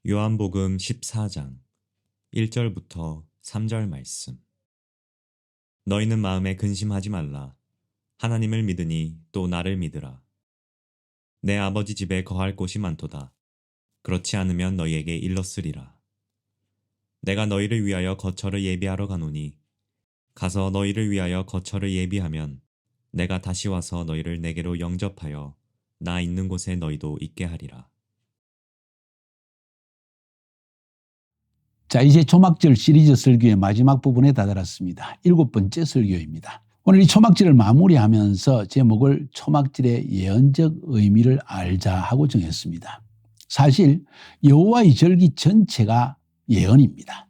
요한복음 14장 1절부터 3절 말씀. 너희는 마음에 근심하지 말라. 하나님을 믿으니 또 나를 믿으라. 내 아버지 집에 거할 곳이 많도다. 그렇지 않으면 너희에게 일렀으리라. 내가 너희를 위하여 거처를 예비하러 가노니 가서 너희를 위하여 거처를 예비하면 내가 다시 와서 너희를 내게로 영접하여 나 있는 곳에 너희도 있게 하리라. 자, 이제 초막절 시리즈 설교의 마지막 부분에 다다랐습니다. 7번째 설교입니다. 오늘 이 초막절을 마무리하면서 제목을 초막절의 예언적 의미를 알자 하고 정했습니다. 사실 여호와의 절기 전체가 예언입니다.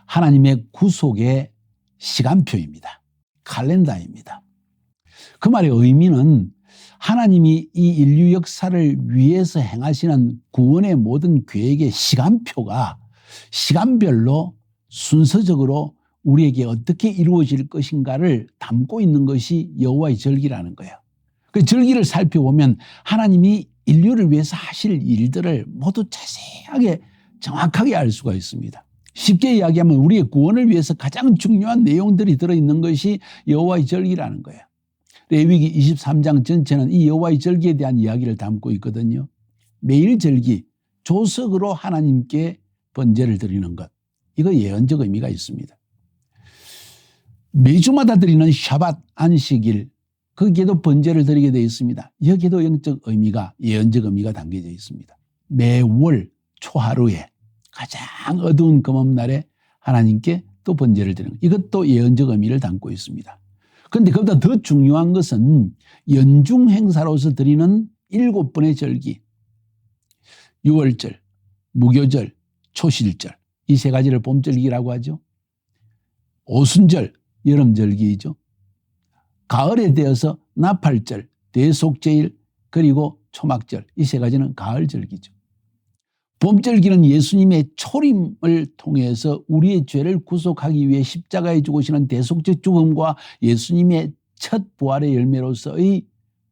하나님의 구속의 시간표입니다. 칼렌다입니다. 그 말의 의미는 하나님이 이 인류 역사를 위해서 행하시는 구원의 모든 계획의 시간표가 시간별로 순서적으로 우리에게 어떻게 이루어질 것인가를 담고 있는 것이 여호와의 절기라는 거예요. 그 절기를 살펴보면 하나님이 인류를 위해서 하실 일들을 모두 자세하게 정확하게 알 수가 있습니다. 쉽게 이야기하면 우리의 구원을 위해서 가장 중요한 내용들이 들어있는 것이 여호와의 절기라는 거예요. 레위기 23장 전체는 이 여호와의 절기에 대한 이야기를 담고 있거든요. 매일 절기, 조석으로 하나님께 번제를 드리는 것, 이거 예언적 의미가 있습니다. 매주마다 드리는 샤밧 안식일, 거기에도 번제를 드리게 되어 있습니다. 여기에도 영적 의미가, 예언적 의미가 담겨져 있습니다. 매월 초하루에 가장 어두운 금음날에 하나님께 또 번제를 드리는 것, 이것도 예언적 의미를 담고 있습니다. 그런데 그보다 더 중요한 것은 연중 행사로서 드리는 7번의 절기, 유월절, 무교절, 초실절, 이 세 가지를 봄절기라고 하죠. 오순절, 여름절기이죠. 가을에 되어서 나팔절, 대속제일, 그리고 초막절, 이 세 가지는 가을절기죠. 봄절기는 예수님의 초림을 통해서 우리의 죄를 구속하기 위해 십자가에 죽으시는 대속죄 죽음과 예수님의 첫 부활의 열매로서의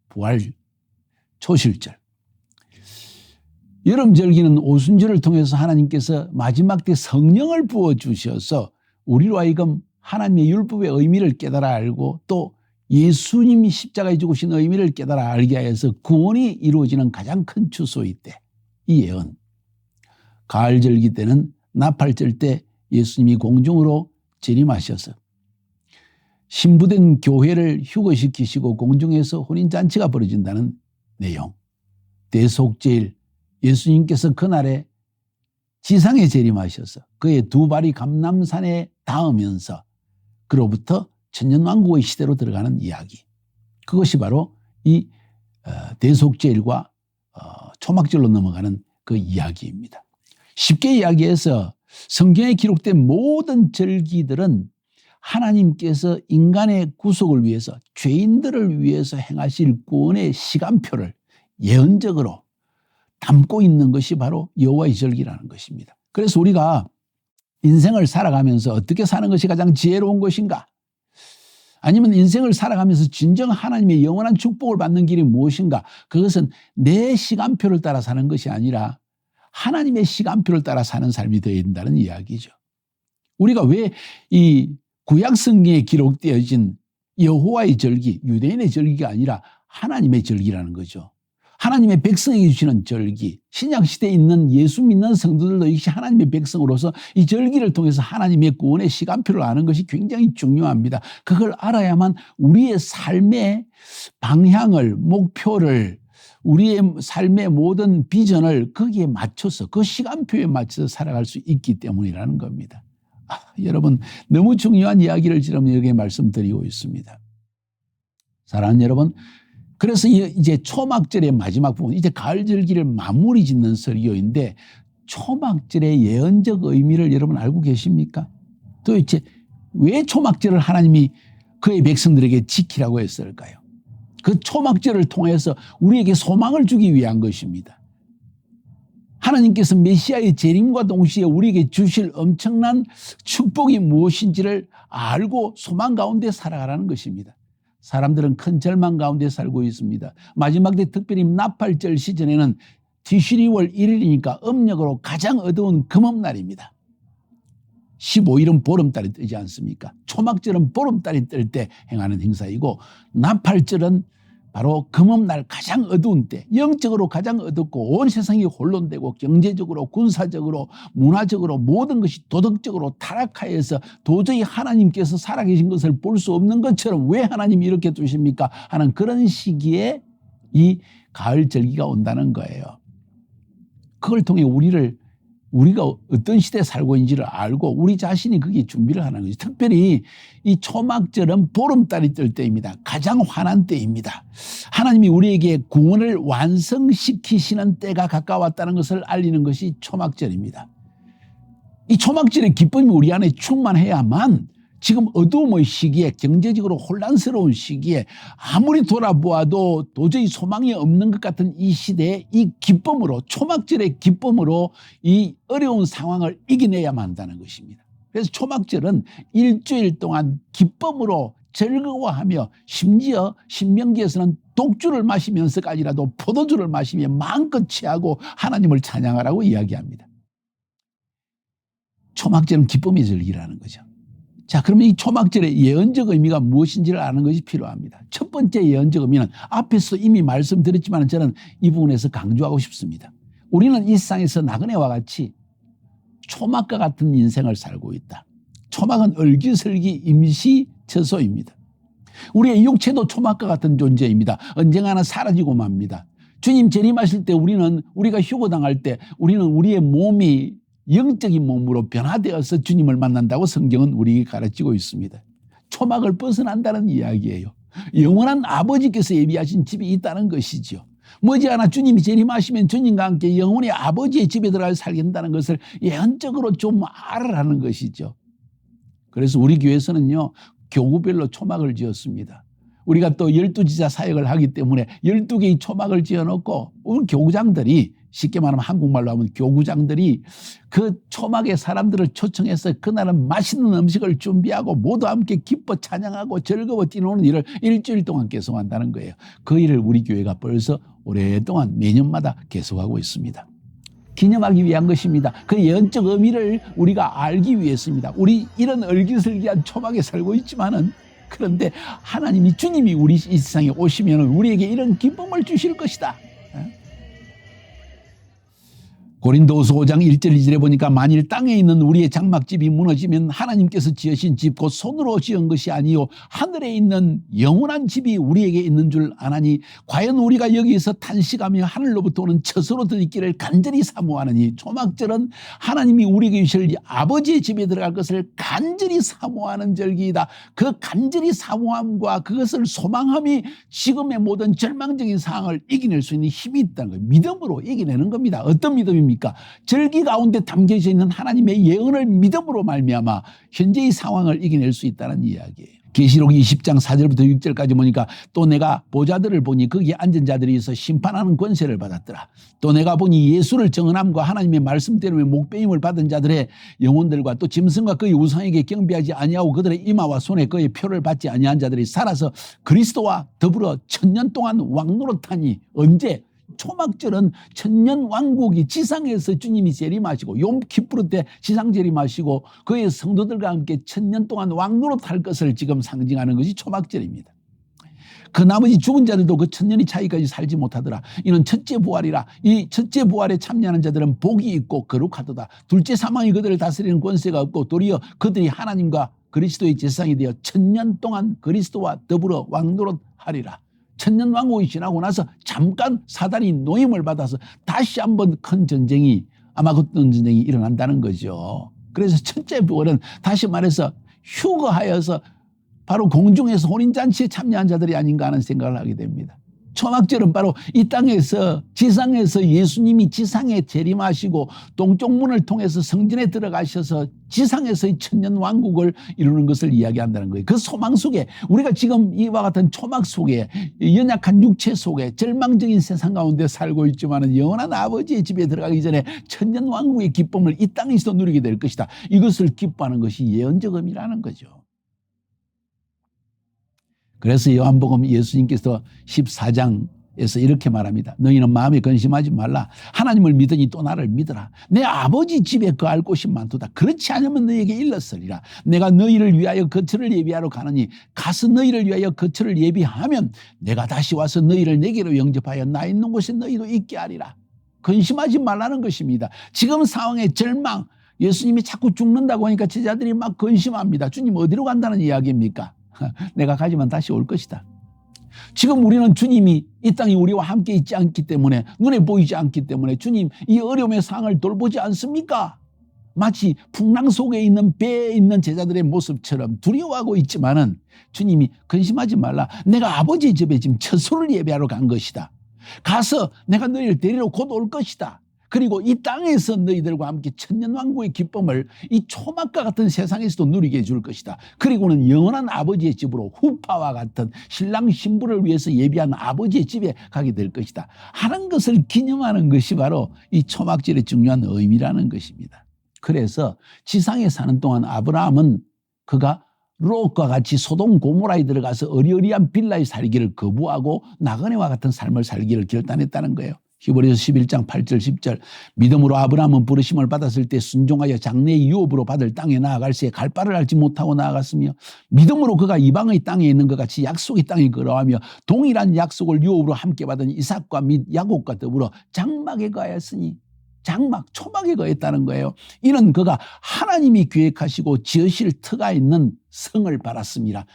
부활, 초실절. 여름절기는 오순절을 통해서 하나님께서 마지막 때 성령을 부어주셔서 우리로 하여금 하나님의 율법의 의미를 깨달아 알고 또 예수님이 십자가에 죽으신 의미를 깨달아 알게 하여서 구원이 이루어지는 가장 큰 추수의 때, 이 예언. 가을절기 때는 나팔절 때 예수님이 공중으로 재림하셔서 신부된 교회를 휴거시키시고 공중에서 혼인잔치가 벌어진다는 내용. 대속제일, 예수님께서 그날에 지상에 재림하셔서 그의 두 발이 감람산에 닿으면서 그로부터 천년왕국의 시대로 들어가는 이야기. 그것이 바로 이 대속제일과 초막절로 넘어가는 그 이야기입니다. 쉽게 이야기해서 성경에 기록된 모든 절기들은 하나님께서 인간의 구속을 위해서, 죄인들을 위해서 행하실 구원의 시간표를 예언적으로 담고 있는 것이 바로 여호와의 절기라는 것입니다. 그래서 우리가 인생을 살아가면서 어떻게 사는 것이 가장 지혜로운 것인가? 아니면 인생을 살아가면서 진정 하나님의 영원한 축복을 받는 길이 무엇인가? 그것은 내 시간표를 따라 사는 것이 아니라 하나님의 시간표를 따라 사는 삶이 되어야 된다는 이야기죠. 우리가 왜 이 구약 성경에 기록되어진 여호와의 절기, 유대인의 절기가 아니라 하나님의 절기라는 거죠. 하나님의 백성에게 주시는 절기, 신약시대에 있는 예수 믿는 성도들도 역시 하나님의 백성으로서 이 절기를 통해서 하나님의 구원의 시간표를 아는 것이 굉장히 중요합니다. 그걸 알아야만 우리의 삶의 방향을, 목표를, 우리의 삶의 모든 비전을 거기에 맞춰서, 그 시간표에 맞춰서 살아갈 수 있기 때문이라는 겁니다. 여러분, 너무 중요한 이야기를 지금 여기에 말씀드리고 있습니다. 사랑하는 여러분, 그래서 이제 초막절의 마지막 부분, 이제 가을절기를 마무리 짓는 설교인데 초막절의 예언적 의미를 여러분 알고 계십니까? 도대체 왜 초막절을 하나님이 그의 백성들에게 지키라고 했을까요? 그 초막절을 통해서 우리에게 소망을 주기 위한 것입니다. 하나님께서 메시아의 재림과 동시에 우리에게 주실 엄청난 축복이 무엇인지를 알고 소망 가운데 살아가라는 것입니다. 사람들은 큰 절망 가운데 살고 있습니다. 마지막 때 특별히 나팔절 시즌에는 티슈리월 1일이니까 음력으로 가장 어두운 금음날입니다. 15일은 보름달이 뜨지 않습니까? 초막절은 보름달이 뜰 때 행하는 행사이고 나팔절은 바로 금음날 가장 어두운 때, 영적으로 가장 어둡고 온 세상이 혼돈되고 경제적으로 군사적으로 문화적으로 모든 것이 도덕적으로 타락하여서 도저히 하나님께서 살아계신 것을 볼 수 없는 것처럼 왜 하나님이 이렇게 두십니까? 하는 그런 시기에 이 가을 절기가 온다는 거예요. 그걸 통해 우리가 어떤 시대에 살고 있는지를 알고 우리 자신이 거기에 준비를 하는 거죠. 특별히 이 초막절은 보름달이 뜰 때입니다. 가장 환한 때입니다. 하나님이 우리에게 구원을 완성시키시는 때가 가까웠다는 것을 알리는 것이 초막절입니다. 이 초막절의 기쁨이 우리 안에 충만해야만 지금 어두움의 시기에 경제적으로 혼란스러운 시기에 아무리 돌아보아도 도저히 소망이 없는 것 같은 이 시대에 이 기쁨으로 초막절의 기쁨으로 이 어려운 상황을 이겨내야만 한다는 것입니다. 그래서 초막절은 일주일 동안 기쁨으로 즐거워하며 심지어 신명기에서는 독주를 마시면서까지라도 포도주를 마시며 마음껏 취하고 하나님을 찬양하라고 이야기합니다. 초막절은 기쁨의 절기라는 거죠. 자, 그러면 이 초막절의 예언적 의미가 무엇인지를 아는 것이 필요합니다. 첫 번째 예언적 의미는 앞에서 이미 말씀드렸지만 저는 이 부분에서 강조하고 싶습니다. 우리는 이 세상에서 나그네와 같이 초막과 같은 인생을 살고 있다. 초막은 얼기설기 임시 처소입니다. 우리의 육체도 초막과 같은 존재입니다. 언젠가는 사라지고 맙니다. 주님 재림하실 때 우리가 휴거당할 때 우리는 우리의 몸이 영적인 몸으로 변화되어서 주님을 만난다고 성경은 우리에게 가르치고 있습니다. 초막을 벗어난다는 이야기예요. 영원한 아버지께서 예비하신 집이 있다는 것이죠. 머지않아 주님이 재림하시면 주님과 함께 영원히 아버지의 집에 들어가 살겠다는 것을 예언적으로 좀 알아라는 것이죠. 그래서 우리 교회에서는요, 교구별로 초막을 지었습니다. 우리가 또 12지자 사역을 하기 때문에 12개의 초막을 지어놓고 우리 교구장들이 쉽게 말하면 한국말로 하면 교구장들이 그 초막의 사람들을 초청해서 그날은 맛있는 음식을 준비하고 모두 함께 기뻐 찬양하고 즐거워 뛰노는 일을 일주일 동안 계속한다는 거예요. 그 일을 우리 교회가 벌써 오랫동안 매년마다 계속하고 있습니다. 기념하기 위한 것입니다. 그 예언적 의미를 우리가 알기 위해서입니다. 우리 이런 얼기설기한 초막에 살고 있지만은 그런데 하나님이 주님이 우리 이 세상에 오시면 우리에게 이런 기쁨을 주실 것이다. 고린도후서 5장 1절 2절에 보니까 만일 땅에 있는 우리의 장막집이 무너지면 하나님께서 지으신 집 곧 손으로 지은 것이 아니요 하늘에 있는 영원한 집이 우리에게 있는 줄 아나니 과연 우리가 여기서 탄식하며 하늘로부터 오는 처소로 들있기를 간절히 사모하느니 초막절은 하나님이 우리에게 주실 아버지의 집에 들어갈 것을 간절히 사모하는 절기이다. 그 간절히 사모함과 그것을 소망함이 지금의 모든 절망적인 상황을 이겨낼 수 있는 힘이 있다는 거예요. 믿음으로 이겨내는 겁니다. 어떤 믿음입니까? 절기 가운데 담겨져 있는 하나님의 예언을 믿음으로 말미암아 현재의 상황을 이겨낼 수 있다는 이야기예요. 계시록 20장 4절부터 6절까지 보니까 또 내가 보좌들을 보니 거기에 앉은 자들이 있어 심판하는 권세를 받았더라. 또 내가 보니 예수를 정언함과 하나님의 말씀대로 목배임을 받은 자들의 영혼들과 또 짐승과 그의 우상에게 경배하지 아니하고 그들의 이마와 손에 그의 표를 받지 아니한 자들이 살아서 그리스도와 더불어 1000년 동안 왕노릇하니 언제? 초막절은 천년 왕국이 지상에서 주님이 재림하시고 욤키푸르 때 지상 재림하시고 그의 성도들과 함께 1000년 동안 왕노릇할 것을 지금 상징하는 것이 초막절입니다. 그 나머지 죽은 자들도 그 1000년이 차이까지 살지 못하더라. 이는 첫째 부활이라. 이 첫째 부활에 참여하는 자들은 복이 있고 거룩하도다. 둘째 사망이 그들을 다스리는 권세가 없고 도리어 그들이 하나님과 그리스도의 제사장이 되어 1000년 동안 그리스도와 더불어 왕노릇하리라. 천년 왕국이 지나고 나서 잠깐 사단이 노임을 받아서 다시 한번 큰 전쟁이 아마 어떤 전쟁이 일어난다는 거죠. 그래서 첫째 부활은 다시 말해서 휴거하여서 바로 공중에서 혼인잔치에 참여한 자들이 아닌가 하는 생각을 하게 됩니다. 초막절은 바로 이 땅에서 지상에서 예수님이 지상에 재림하시고 동쪽 문을 통해서 성전에 들어가셔서 지상에서의 천년 왕국을 이루는 것을 이야기한다는 거예요. 그 소망 속에 우리가 지금 이와 같은 초막 속에 연약한 육체 속에 절망적인 세상 가운데 살고 있지만 영원한 아버지의 집에 들어가기 전에 천년 왕국의 기쁨을 이 땅에서도 누리게 될 것이다. 이것을 기뻐하는 것이 예언적 의미라는 거죠. 그래서 요한복음 예수님께서 14장 에서 이렇게 말합니다. 너희는 마음에 근심하지 말라. 하나님을 믿으니 또 나를 믿으라. 내 아버지 집에 거할 곳이 많도다. 그렇지 않으면 너희에게 일렀으리라. 내가 너희를 위하여 거처를 예비하러 가느니 가서 너희를 위하여 거처를 예비하면 내가 다시 와서 너희를 내게로 영접하여 나 있는 곳에 너희도 있게 하리라. 근심하지 말라는 것입니다. 지금 상황의 절망, 예수님이 자꾸 죽는다고 하니까 제자들이 막 근심합니다. 주님 어디로 간다는 이야기입니까? 내가 가지만 다시 올 것이다. 지금 우리는 주님이 이 땅에 우리와 함께 있지 않기 때문에, 눈에 보이지 않기 때문에 주님 이 어려움의 상황을 돌보지 않습니까? 마치 풍랑 속에 있는 배에 있는 제자들의 모습처럼 두려워하고 있지만은 주님이 근심하지 말라. 내가 아버지의 집에 지금 처소를 예배하러 간 것이다. 가서 내가 너희를 데리러 곧 올 것이다. 그리고 이 땅에서 너희들과 함께 천년왕국의 기쁨을 이 초막과 같은 세상에서도 누리게 해줄 것이다. 그리고는 영원한 아버지의 집으로 후파와 같은 신랑 신부를 위해서 예비한 아버지의 집에 가게 될 것이다 하는 것을 기념하는 것이 바로 이 초막절의 중요한 의미라는 것입니다. 그래서 지상에 사는 동안 아브라함은 그가 롯과 같이 소돔 고모라에 들어가서 어리어리한 빌라에 살기를 거부하고 나그네와 같은 삶을 살기를 결단했다는 거예요. 히브리서 11장 8절 10절 믿음으로 아브라함은 부르심을 받았을 때 순종하여 장래의 유업으로 받을 땅에 나아갈새 갈 바를 알지 못하고 나아갔으며 믿음으로 그가 이방의 땅에 있는 것 같이 약속의 땅에 걸어가며 동일한 약속을 유업으로 함께 받은 이삭과 및 야곱과 더불어 장막에 거하였으니 장막, 초막에 거했다는 거예요. 이는 그가 하나님이 계획하시고 지으실 터가 있는 성을 바랐습니다.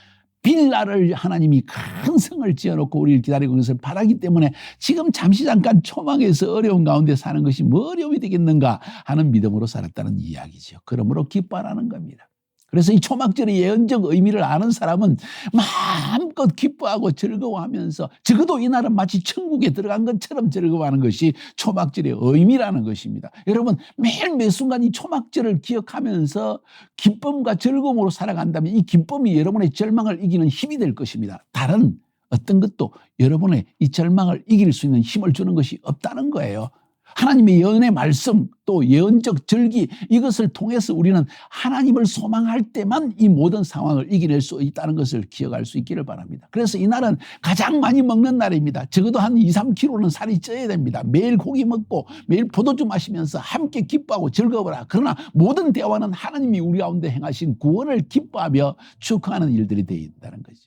빌라를 하나님이 큰 성을 지어놓고 우리를 기다리고 있는 것을 바라기 때문에 지금 잠시 잠깐 초막에서 어려운 가운데 사는 것이 뭐 어려움이 되겠는가 하는 믿음으로 살았다는 이야기죠. 그러므로 기뻐하라는 겁니다. 그래서 이 초막절의 예언적 의미를 아는 사람은 마음껏 기뻐하고 즐거워하면서 적어도 이날은 마치 천국에 들어간 것처럼 즐거워하는 것이 초막절의 의미라는 것입니다. 여러분 매일 매 순간 이 초막절을 기억하면서 기쁨과 즐거움으로 살아간다면 이 기쁨이 여러분의 절망을 이기는 힘이 될 것입니다. 다른 어떤 것도 여러분의 이 절망을 이길 수 있는 힘을 주는 것이 없다는 거예요. 하나님의 예언의 말씀 또 예언적 절기 이것을 통해서 우리는 하나님을 소망할 때만 이 모든 상황을 이겨낼 수 있다는 것을 기억할 수 있기를 바랍니다. 그래서 이날은 가장 많이 먹는 날입니다. 적어도 한 2, 3kg는 살이 쪄야 됩니다. 매일 고기 먹고 매일 포도주 마시면서 함께 기뻐하고 즐거워라. 그러나 모든 대화는 하나님이 우리 가운데 행하신 구원을 기뻐하며 축하하는 일들이 되어야 된다는 거죠.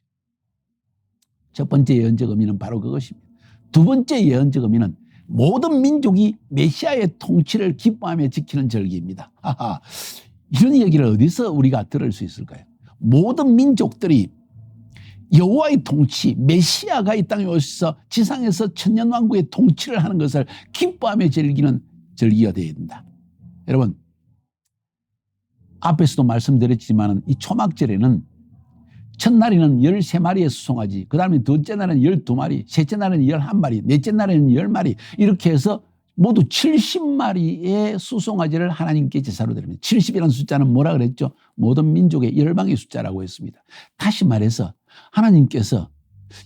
첫 번째 예언적 의미는 바로 그것입니다. 두 번째 예언적 의미는 모든 민족이 메시아의 통치를 기뻐하며 지키는 절기입니다. 이런 얘기를 어디서 우리가 들을 수 있을까요? 모든 민족들이 여호와의 통치, 메시아가 이 땅에 오셔서 지상에서 천년왕국의 통치를 하는 것을 기뻐하며 즐기는 절기가 되어야 된다. 여러분 앞에서도 말씀드렸지만 이 초막절에는 첫날에는 13마리의 수송아지, 그 다음에 둘째 날에는 12마리, 셋째 날에는 11마리, 넷째 날에는 10마리 이렇게 해서 모두 70마리의 수송아지를 하나님께 제사로 드립니다. 70이라는 숫자는 뭐라 그랬죠? 모든 민족의 열방의 숫자라고 했습니다. 다시 말해서 하나님께서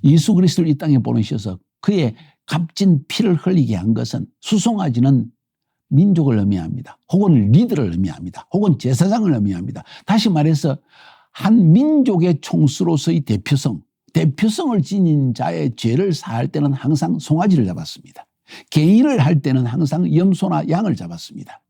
예수 그리스도를 이 땅에 보내셔서 그의 값진 피를 흘리게 한 것은 수송아지는 민족을 의미합니다. 혹은 리더를 의미합니다. 혹은 제사장을 의미합니다. 다시 말해서 한 민족의 총수로서의 대표성을 지닌 자의 죄를 사할 때는 항상 송아지를 잡았습니다. 개인을 할 때는 항상 염소나 양을 잡았습니다.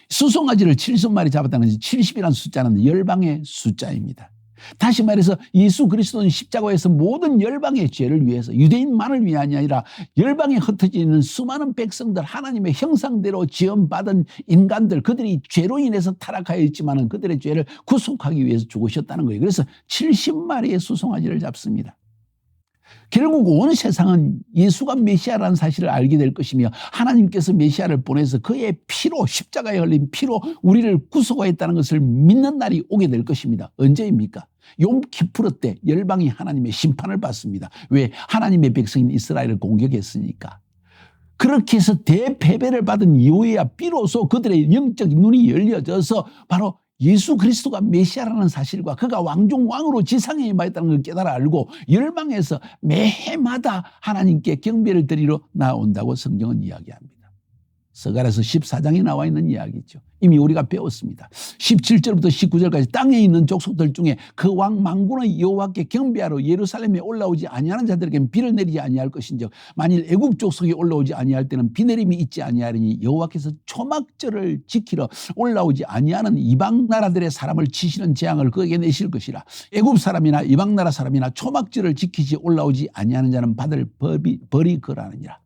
수송아지를 70마리 잡았다는 것이 70이라는 숫자는 열방의 숫자입니다. 다시 말해서 예수 그리스도는 십자가에서 모든 열방의 죄를 위해서 유대인만을 위함이 아니라 열방에 흩어져 있는 수많은 백성들 하나님의 형상대로 지음받은 인간들 그들이 죄로 인해서 타락하여 있지만 그들의 죄를 구속하기 위해서 죽으셨다는 거예요. 그래서 70마리의 수송아지를 잡습니다. 결국 온 세상은 예수가 메시아라는 사실을 알게 될 것이며 하나님께서 메시아를 보내서 그의 피로 십자가에 흘린 피로 우리를 구속하였다는 것을 믿는 날이 오게 될 것입니다. 언제입니까? 욤키푸르 때 열방이 하나님의 심판을 받습니다. 왜? 하나님의 백성인 이스라엘을 공격했으니까. 그렇게 해서 대패배를 받은 이후에야 비로소 그들의 영적 눈이 열려져서 바로 예수 그리스도가 메시아라는 사실과 그가 왕중왕으로 지상에 임하였다는 걸 깨달아 알고 열방에서 매해마다 하나님께 경배를 드리러 나온다고 성경은 이야기합니다. 스가랴서 14장에 나와 있는 이야기죠. 이미 우리가 배웠습니다. 17절부터 19절까지 땅에 있는 족속들 중에 그 왕 만군의 여호와께 경배하러 예루살렘에 올라오지 아니하는 자들에게는 비를 내리지 아니할 것인즉 만일 애굽 족속이 올라오지 아니할 때는 비 내림이 있지 아니하리니 여호와께서 초막절을 지키러 올라오지 아니하는 이방 나라들의 사람을 치시는 재앙을 그에게 내실 것이라. 애굽 사람이나 이방 나라 사람이나 초막절을 지키지 올라오지 아니하는 자는 받을 벌이 그러하느니라.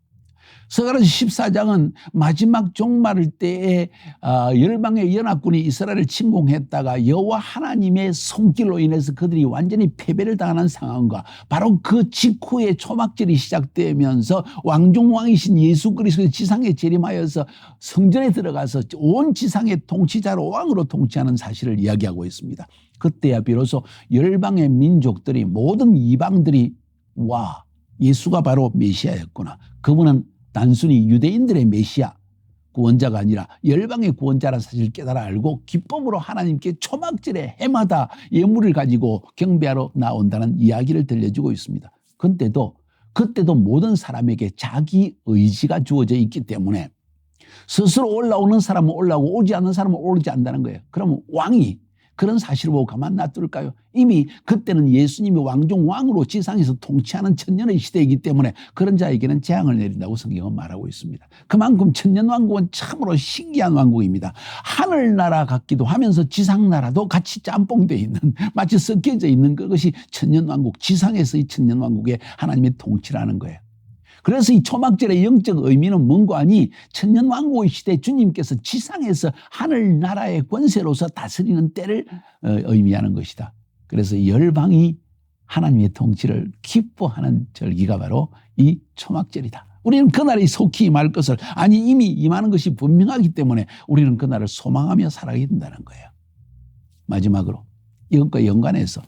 스가랴서 14장은 마지막 종말 때에 열방의 연합군이 이스라엘을 침공했다가 여호와 하나님의 손길로 인해서 그들이 완전히 패배를 당하는 상황과 바로 그 직후에 초막절이 시작되면서 왕중왕이신 예수 그리스도의 지상에 재림하여서 성전에 들어가서 온 지상의 통치자로 왕으로 통치하는 사실을 이야기하고 있습니다. 그때야 비로소 열방의 민족들이 모든 이방들이 와, 예수가 바로 메시아였구나. 그분은 단순히 유대인들의 메시아 구원자가 아니라 열방의 구원자라는 사실을 깨달아 알고 기쁨으로 하나님께 초막절에 해마다 예물을 가지고 경배하러 나온다는 이야기를 들려주고 있습니다. 그때도 모든 사람에게 자기 의지가 주어져 있기 때문에 스스로 올라오는 사람은 올라오고 오지 않는 사람은 오르지 않는다는 거예요. 그러면 왕이 그런 사실을 보고 가만 놔둘까요? 이미 그때는 예수님이 왕중왕으로 지상에서 통치하는 천년의 시대이기 때문에 그런 자에게는 재앙을 내린다고 성경은 말하고 있습니다. 그만큼 천년왕국은 참으로 신기한 왕국입니다. 하늘나라 같기도 하면서 지상나라도 같이 짬뽕되어 있는, 마치 섞여져 있는 그것이 천년왕국, 지상에서의 천년왕국의 하나님의 통치라는 거예요. 그래서 이 초막절의 영적 의미는 뭔가 하니 천년왕국의 시대 주님께서 지상에서 하늘나라의 권세로서 다스리는 때를 의미하는 것이다. 그래서 열방이 하나님의 통치를 기뻐하는 절기가 바로 이 초막절이다. 우리는 그날이 속히 임할 것을, 아니 이미 임하는 것이 분명하기 때문에 우리는 그날을 소망하며 살아야 된다는 거예요. 마지막으로 이것과 연관해서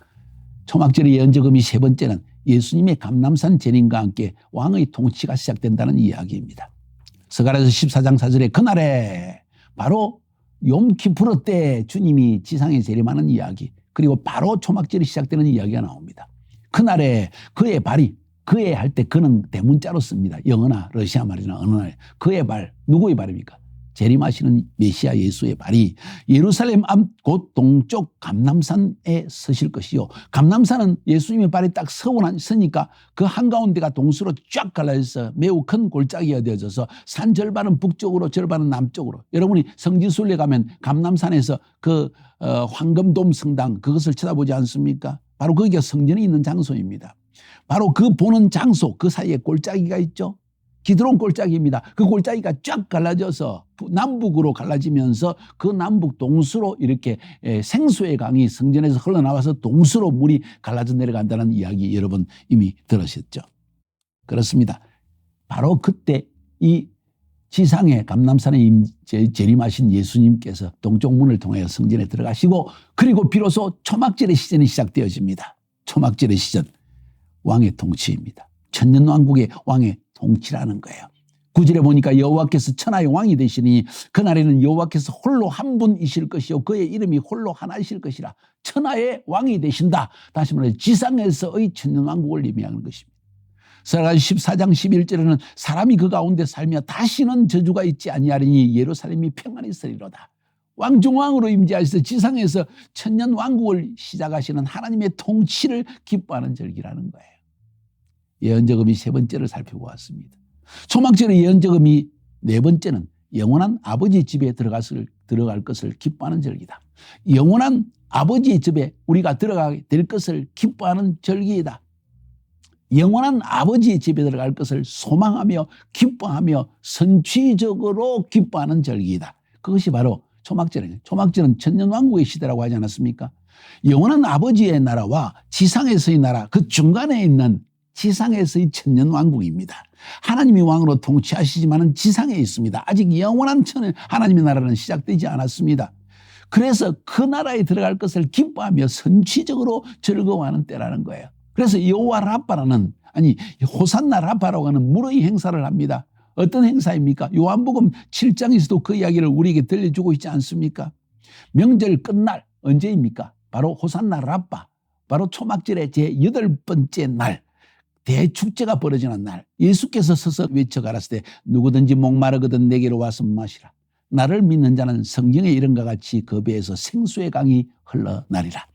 초막절의 예언적 의미 세 번째는 예수님의 감람산 재림과 함께 왕의 통치가 시작된다는 이야기입니다. 스가랴서 14장 4절에 그날에 바로 욤키푸르 때 주님이 지상에 재림하는 이야기, 그리고 바로 초막절이 시작되는 이야기가 나옵니다. 그날에 그의 발이, 그의 할 때 그는 대문자로 씁니다. 영어나 러시아 말이나 어느 날 그의 발, 누구의 발입니까? 재림하시는 메시아 예수의 발이 예루살렘 앞 곧 동쪽 감람산에 서실 것이요. 감람산은 예수님의 발이 딱 서니까 그 한가운데가 동수로 쫙 갈라져서 매우 큰 골짜기가 되어져서 산 절반은 북쪽으로 절반은 남쪽으로. 여러분이 성지순례 가면 감람산에서 그 황금돔 성당 그것을 쳐다보지 않습니까? 바로 거기가 성전이 있는 장소입니다. 바로 그 보는 장소, 그 사이에 골짜기가 있죠. 기드론 골짜기입니다. 그 골짜기가 쫙 갈라져서 남북으로 갈라지면서 그 남북 동수로 이렇게 생수의 강이 성전에서 흘러나와서 동수로 물이 갈라져 내려간다는 이야기 여러분 이미 들으셨죠? 그렇습니다. 바로 그때 이 지상의 감람산에 재림하신 예수님께서 동쪽 문을 통하여 성전에 들어가시고 그리고 비로소 초막절의 시즌이 시작되어집니다. 초막절의 시즌, 왕의 통치입니다. 천년왕국의 왕의 통치라는 거예요. 9절에 보니까 여호와께서 천하의 왕이 되시니 그날에는 여호와께서 홀로 한 분이실 것이요 그의 이름이 홀로 하나이실 것이라. 천하의 왕이 되신다. 다시 말해 지상에서의 천년왕국을 의미하는 것입니다. 스가랴 14장 11절에는 사람이 그 가운데 살며 다시는 저주가 있지 아니하리니 예루살렘이 평안히 있으리로다. 왕중왕으로 임재하셔서 지상에서 천년왕국을 시작하시는 하나님의 통치를 기뻐하는 절기라는 거예요. 예언적 의미 세 번째를 살펴보았습니다. 초막절의 예언적 의미 네 번째는 영원한 아버지 집에 들어갈 것을 기뻐하는 절기다. 영원한 아버지의 집에 우리가 들어가게 될 것을 기뻐하는 절기이다. 영원한 아버지의 집에 들어갈 것을 소망하며 기뻐하며 선취적으로 기뻐하는 절기이다. 그것이 바로 초막절이에요. 초막절은 천년왕국의 시대라고 하지 않았습니까? 영원한 아버지의 나라와 지상에서의 나라, 그 중간에 있는 지상에서의 천년왕국입니다. 하나님이 왕으로 통치하시지만 지상에 있습니다. 아직 영원한 하나님의 나라는 시작되지 않았습니다. 그래서 그 나라에 들어갈 것을 기뻐하며 선취적으로 즐거워하는 때라는 거예요. 그래서 여호와 라파라는, 아니 호산나 라파라고 하는 물의 행사를 합니다. 어떤 행사입니까? 요한복음 7장에서도 그 이야기를 우리에게 들려주고 있지 않습니까? 명절 끝날 언제입니까? 바로 호산나 라파, 바로 초막절의 제8번째 날, 대축제가 벌어지는 날 예수께서 서서 외쳐 가라사대 누구든지 목마르거든 내게로 와서 마시라. 나를 믿는 자는 성경의 이름과 같이 그 배에서 생수의 강이 흘러나리라.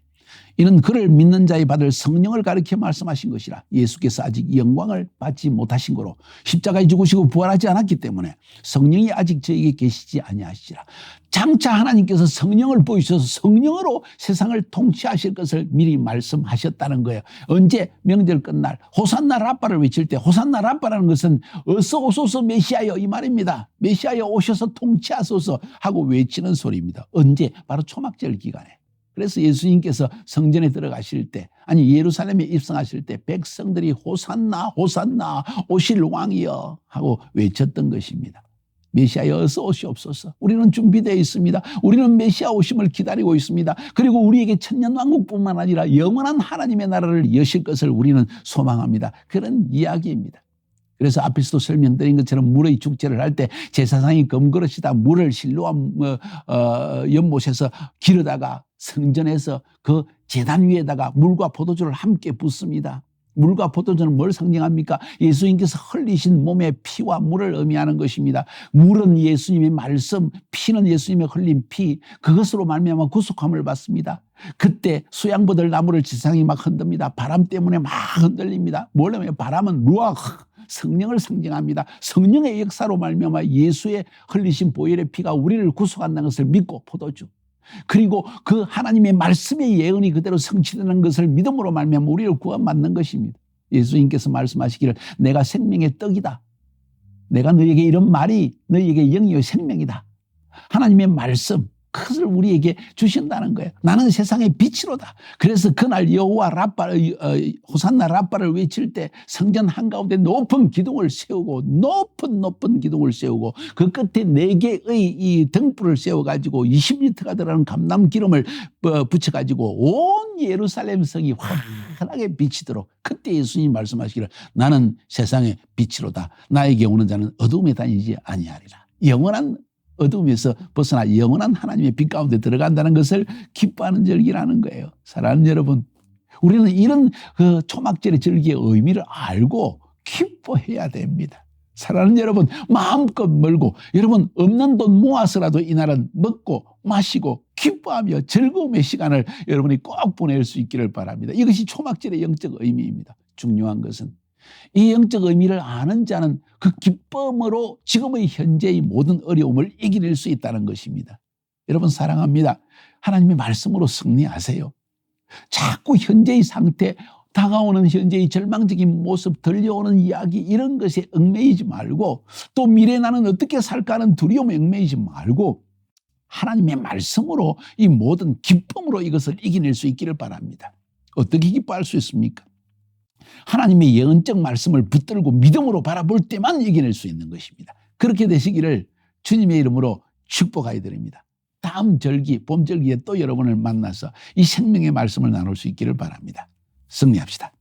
이는 그를 믿는 자의 받을 성령을 가리켜 말씀하신 것이라. 예수께서 아직 영광을 받지 못하신 거로 십자가에 죽으시고 부활하지 않았기 때문에 성령이 아직 저에게 계시지 아니하시라. 장차 하나님께서 성령을 보이셔서 성령으로 세상을 통치하실 것을 미리 말씀하셨다는 거예요. 언제? 명절 끝날 호산나 라빠를 외칠 때, 호산나 라빠라는 것은 어서 오소서 메시아여 이 말입니다. 메시아여 오셔서 통치하소서 하고 외치는 소리입니다. 언제? 바로 초막절 기간에. 그래서 예수님께서 성전에 들어가실 때, 아니 예루살렘에 입성하실 때 백성들이 호산나 호산나 오실 왕이여 하고 외쳤던 것입니다. 메시아여 어서 오시옵소서. 우리는 준비되어 있습니다. 우리는 메시아 오심을 기다리고 있습니다. 그리고 우리에게 천년왕국뿐만 아니라 영원한 하나님의 나라를 여실 것을 우리는 소망합니다. 그런 이야기입니다. 그래서 앞에서도 설명드린 것처럼 물의 축제를 할 때 제사장이 금그릇에다 물을 실로암 연못에서 기르다가 성전에서 그 제단 위에다가 물과 포도주를 함께 붓습니다. 물과 포도주는 뭘 상징합니까? 예수님께서 흘리신 몸의 피와 물을 의미하는 것입니다. 물은 예수님의 말씀, 피는 예수님의 흘린 피, 그것으로 말미암아 구속함을 받습니다. 그때 수양보들 나무를 지상이 막 흔듭니다. 바람 때문에 막 흔들립니다. 뭐냐면 바람은 루아흐, 성령을 상징합니다. 성령의 역사로 말미암아 예수의 흘리신 보혈의 피가 우리를 구속한다는 것을 믿고 포도주, 그리고 그 하나님의 말씀의 예언이 그대로 성취되는 것을 믿음으로 말미암아 우리를 구원받는 것입니다. 예수님께서 말씀하시기를 내가 생명의 떡이다. 내가 너에게 이런 말이 너에게 영이요 생명이다. 하나님의 말씀, 그것을 우리에게 주신다는 거예요. 나는 세상의 빛이로다. 그래서 그날 여호와 라빠를 호산나 라빠를 외칠 때 성전 한가운데 높은 기둥을 세우고 높은 기둥을 세우고 그 끝에 4개의 이 등불을 세워가지고 20리터가 들어가는 감람 기름을 붙여가지고 온 예루살렘 성이 환하게 비치도록, 그때 예수님이 말씀하시기를 나는 세상의 빛이로다. 나에게 오는 자는 어두움에 다니지 아니하리라. 영원한 어둠에서 벗어나 영원한 하나님의 빛 가운데 들어간다는 것을 기뻐하는 절기라는 거예요. 사랑하는 여러분, 우리는 이런 그 초막절의 절기의 의미를 알고 기뻐해야 됩니다. 사랑하는 여러분, 마음껏 멀고 여러분 없는 돈 모아서라도 이날은 먹고 마시고 기뻐하며 즐거움의 시간을 여러분이 꼭 보낼 수 있기를 바랍니다. 이것이 초막절의 영적 의미입니다. 중요한 것은 이 영적 의미를 아는 자는 그 기쁨으로 지금의 현재의 모든 어려움을 이겨낼 수 있다는 것입니다. 여러분 사랑합니다. 하나님의 말씀으로 승리하세요. 자꾸 현재의 상태, 다가오는 현재의 절망적인 모습, 들려오는 이야기 이런 것에 얽매이지 말고, 또 미래 나는 어떻게 살까 하는 두려움에 얽매이지 말고 하나님의 말씀으로 이 모든 기쁨으로 이것을 이겨낼 수 있기를 바랍니다. 어떻게 기뻐할 수 있습니까? 하나님의 예언적 말씀을 붙들고 믿음으로 바라볼 때만 이겨낼 수 있는 것입니다. 그렇게 되시기를 주님의 이름으로 축복하여 드립니다. 다음 절기, 봄절기에 또 여러분을 만나서 이 생명의 말씀을 나눌 수 있기를 바랍니다. 승리합시다.